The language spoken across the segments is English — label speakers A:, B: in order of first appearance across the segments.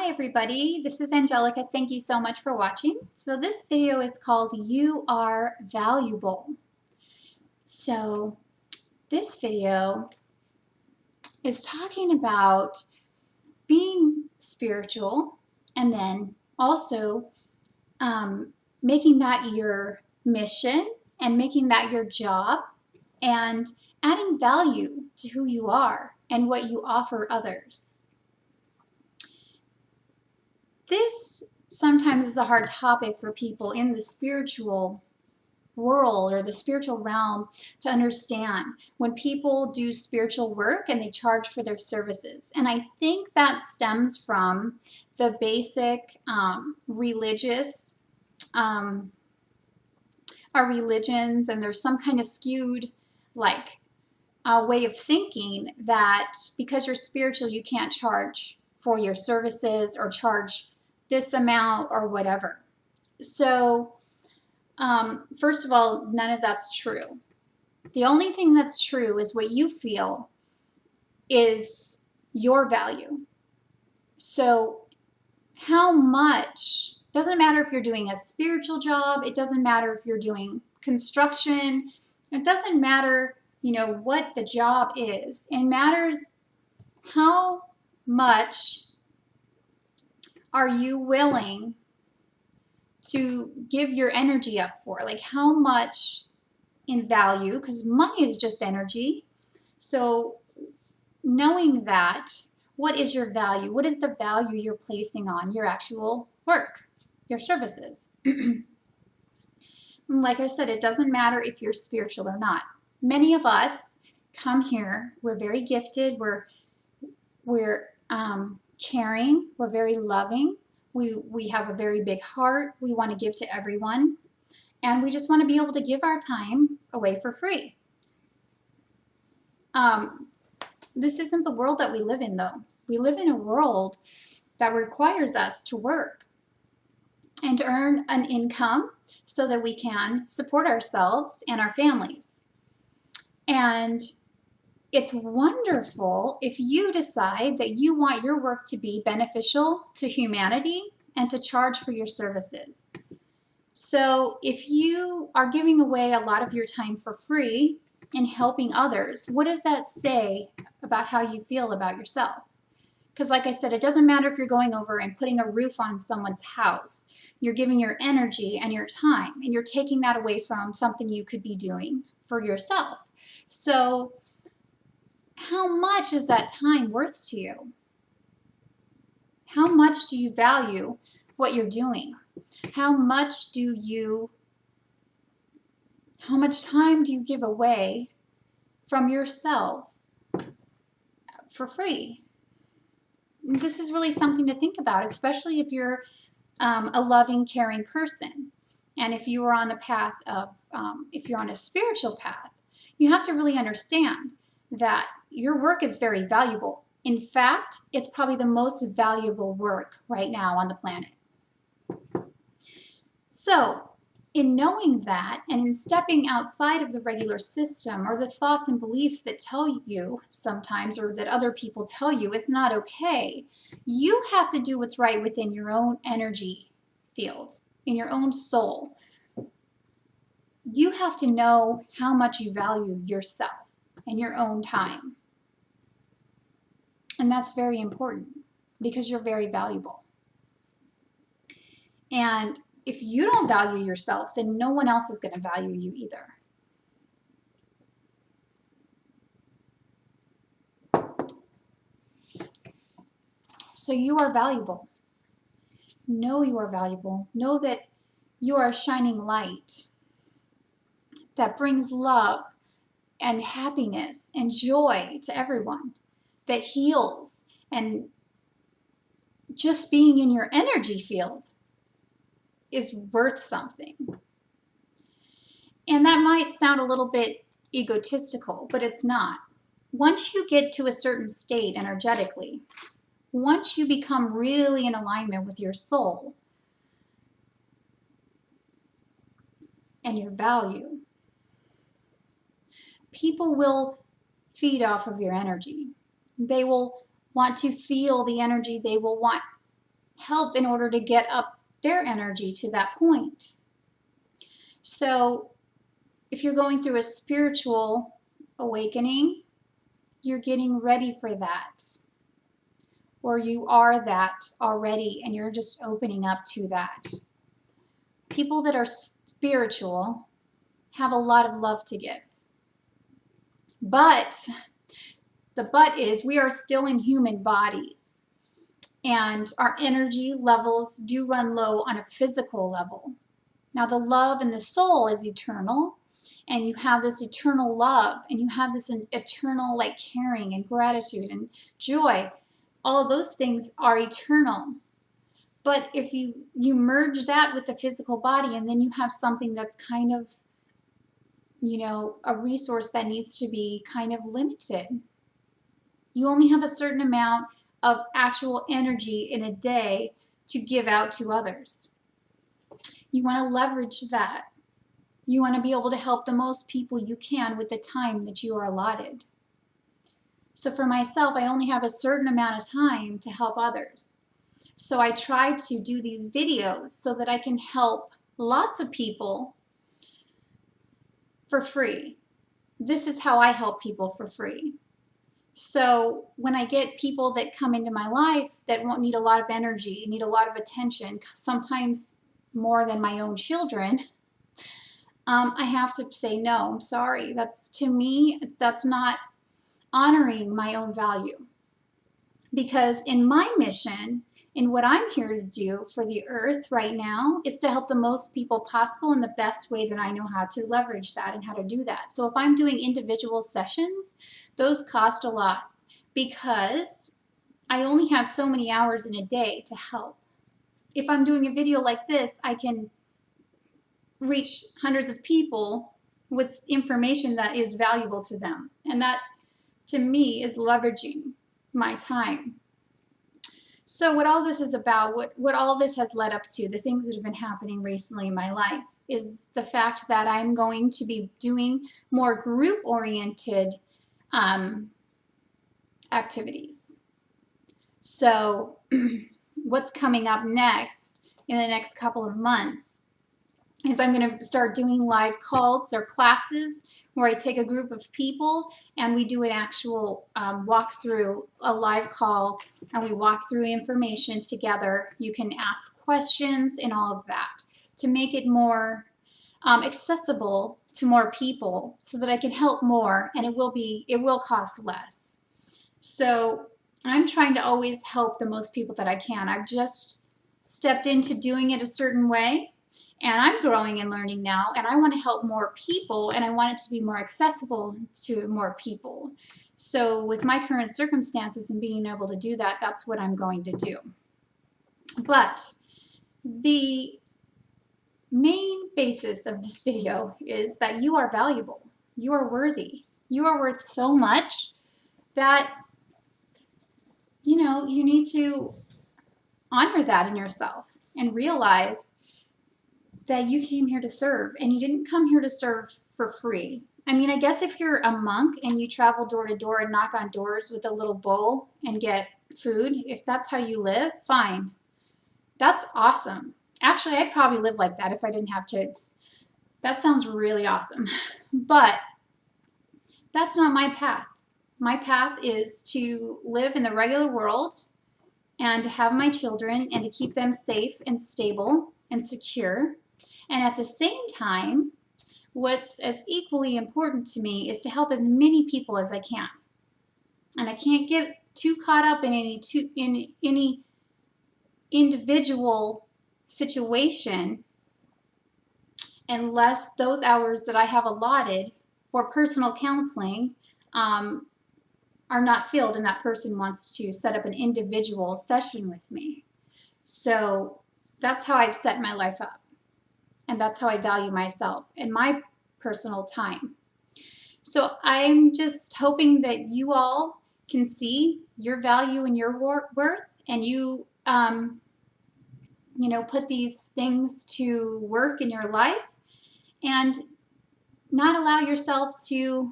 A: Hi everybody, this is Angelica. Thank you so much for watching. So this video is called You Are Valuable. So this video is talking about being spiritual and then also making that your mission and making that your job and adding value to who you are and what you offer others. This sometimes is a hard topic for people in the spiritual world or the spiritual realm to understand when people do spiritual work and they charge for their services. And I think that stems from the basic religious, our religions, and there's some kind of skewed way of thinking that because you're spiritual, you can't charge for your services or charge this amount or whatever. So first of all, none of that's true. The only thing that's true is what you feel is your value. So how much, doesn't matter if you're doing a spiritual job, it doesn't matter if you're doing construction, it doesn't matter, what the job is. It matters how much are you willing to give your energy up for? Like how much in value, because money is just energy. So knowing that, what is your value? What is the value you're placing on your actual work, your services? Like I said, it doesn't matter if you're spiritual or not. Many of us come here, we're very gifted, we're caring, we're very loving, we have a very big heart, we want to give to everyone, and we just want to be able to give our time away for free. This isn't the world that we live in, though. We live in a world that requires us to work and to earn an income so that we can support ourselves and our families. And it's wonderful if you decide that you want your work to be beneficial to humanity and to charge for your services. So if you are giving away a lot of your time for free and helping others, what does that say about how you feel about yourself? Because like I said, it doesn't matter if you're going over and putting a roof on someone's house. You're giving your energy and your time, and you're taking that away from something you could be doing for yourself. So how much is that time worth to you? How much do you value what you're doing? How much time do you give away from yourself for free? This is really something to think about, especially if you're a loving, caring person. And if you are on the path of, if you're on a spiritual path, you have to really understand that your work is very valuable. In fact, it's probably the most valuable work right now on the planet. So, in knowing that and in stepping outside of the regular system or the thoughts and beliefs that tell you sometimes or that other people tell you it's not okay, you have to do what's right within your own energy field, in your own soul. You have to know how much you value yourself and your own time. And that's very important because you're very valuable. And if you don't value yourself, then no one else is going to value you either. So you are valuable. Know you are valuable. Know that you are a shining light that brings love and happiness and joy to everyone, that heals, and just being in your energy field is worth something. And that might sound a little bit egotistical, but it's not. Once you get to a certain state energetically, once you become really in alignment with your soul and your value, people will feed off of your energy. They will want to feel the energy. They will want help in order to get up their energy to that point. So if you're going through a spiritual awakening, you're getting ready for that. Or you are that already and you're just opening up to that. People that are spiritual have a lot of love to give. But the but is we are still in human bodies. And our energy levels do run low on a physical level. Now the love in the soul is eternal. And you have this eternal love. And you have this eternal like caring and gratitude and joy. All those things are eternal. But if you merge that with the physical body, and then you have something that's kind of, a resource that needs to be kind of limited. You only have a certain amount of actual energy in a day to give out to others. You want to leverage that. You want to be able to help the most people you can with the time that you are allotted. So for myself, I only have a certain amount of time to help others. So I try to do these videos so that I can help lots of people for free. This is how I help people for free. So when I get people that come into my life that won't need a lot of energy, need a lot of attention, sometimes more than my own children, I have to say, no, I'm sorry. To me, that's not honoring my own value. Because in my mission, in what I'm here to do for the earth right now, is to help the most people possible in the best way that I know how to leverage that and how to do that. So if I'm doing individual sessions, those cost a lot because I only have so many hours in a day to help. If I'm doing a video like this, I can reach hundreds of people with information that is valuable to them. And that, to me, is leveraging my time. So what all this is about, what all this has led up to, the things that have been happening recently in my life, is the fact that I'm going to be doing more group-oriented activities. So what's coming up next in the next couple of months is I'm going to start doing live calls or classes where I take a group of people and we do an actual walkthrough, a live call, and we walk through information together. You can ask questions and all of that to make it more accessible to more people so that I can help more, and it will cost less. So I'm trying to always help the most people that I can. I've just stepped into doing it a certain way. And I'm growing and learning now, and I want to help more people, and I want it to be more accessible to more people. So with my current circumstances and being able to do that, that's what I'm going to do. But the main basis of this video is that you are valuable. You are worthy. You are worth so much that, you need to honor that in yourself and realize that you came here to serve, and you didn't come here to serve for free. I mean, I guess if you're a monk and you travel door to door and knock on doors with a little bowl and get food, if that's how you live, fine. That's awesome. Actually, I'd probably live like that if I didn't have kids. That sounds really awesome. But that's not my path. My path is to live in the regular world and to have my children and to keep them safe and stable and secure. And at the same time, what's as equally important to me is to help as many people as I can. And I can't get too caught up in any individual situation unless those hours that I have allotted for personal counseling are not filled and that person wants to set up an individual session with me. So that's how I've set my life up. And that's how I value myself and my personal time. So I'm just hoping that you all can see your value and your worth, and you, put these things to work in your life and not allow yourself to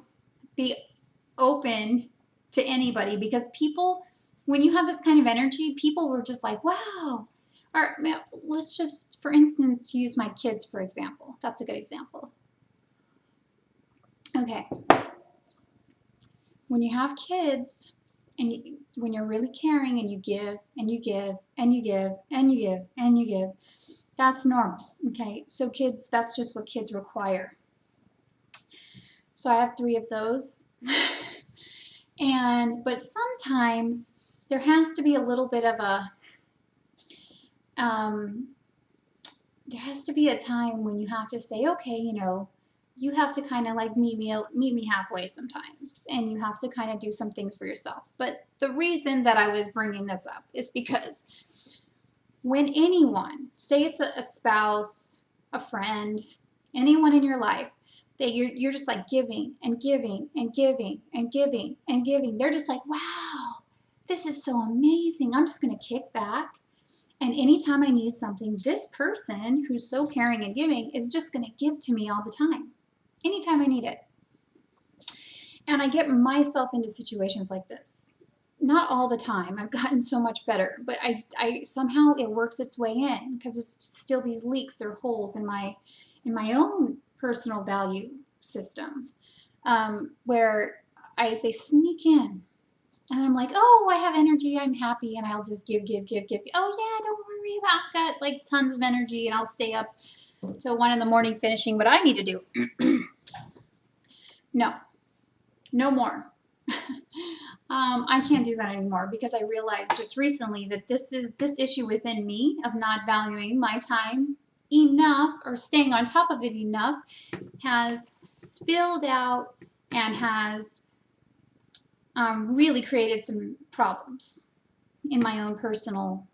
A: be open to anybody, because people, when you have this kind of energy, people were just like, wow, Or let's just, for instance, use my kids for example. That's a good example. Okay. When you have kids and when you're really caring and you give and you give and you give and you give and you give, that's normal. Okay. So kids, that's just what kids require. So I have 3 of those. But sometimes there has to be a little bit of a, there has to be a time when you have to say, okay, you know, you have to kind of like meet me halfway sometimes, and you have to kind of do some things for yourself. But the reason that I was bringing this up is because when anyone, say it's a spouse, a friend, anyone in your life, that you're just like giving and giving and giving and giving and giving, they're just like, wow, this is so amazing. I'm just going to kick back. And anytime I need something, this person who's so caring and giving is just going to give to me all the time, anytime I need it. And I get myself into situations like this. Not all the time. I've gotten so much better, but I somehow it works its way in because it's still these leaks or holes in my own personal value system, where they sneak in. And I'm like, oh, I have energy, I'm happy, and I'll just give. Oh yeah, don't worry, I've got like tons of energy, and I'll stay up till 1 in the morning finishing what I need to do. No more. I can't do that anymore because I realized just recently that this issue within me of not valuing my time enough or staying on top of it enough has spilled out and has really created some problems in my own personal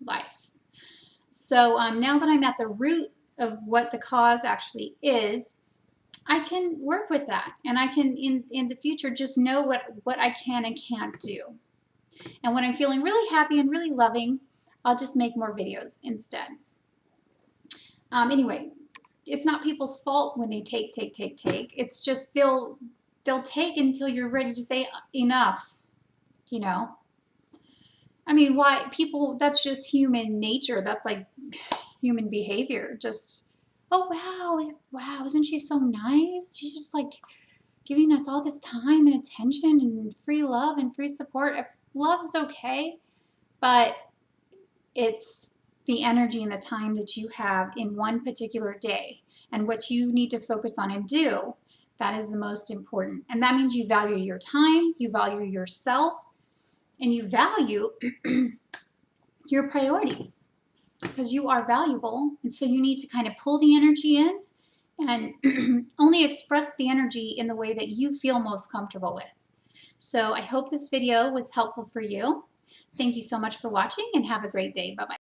A: life. So now that I'm at the root of what the cause actually is, I can work with that, and I can in the future just know what I can and can't do. And when I'm feeling really happy and really loving, I'll just make more videos instead. Anyway, it's not people's fault when they take. It's just they'll take until you're ready to say enough, you know. I mean, why people, that's just human nature. That's like human behavior. Just, oh wow, isn't she so nice? She's just like giving us all this time and attention and free love and free support. Love is okay, but it's the energy and the time that you have in one particular day and what you need to focus on and do. That is the most important. And that means you value your time, you value yourself, and you value your priorities because you are valuable. And so you need to kind of pull the energy in and only express the energy in the way that you feel most comfortable with. So I hope this video was helpful for you. Thank you so much for watching and have a great day. Bye-bye.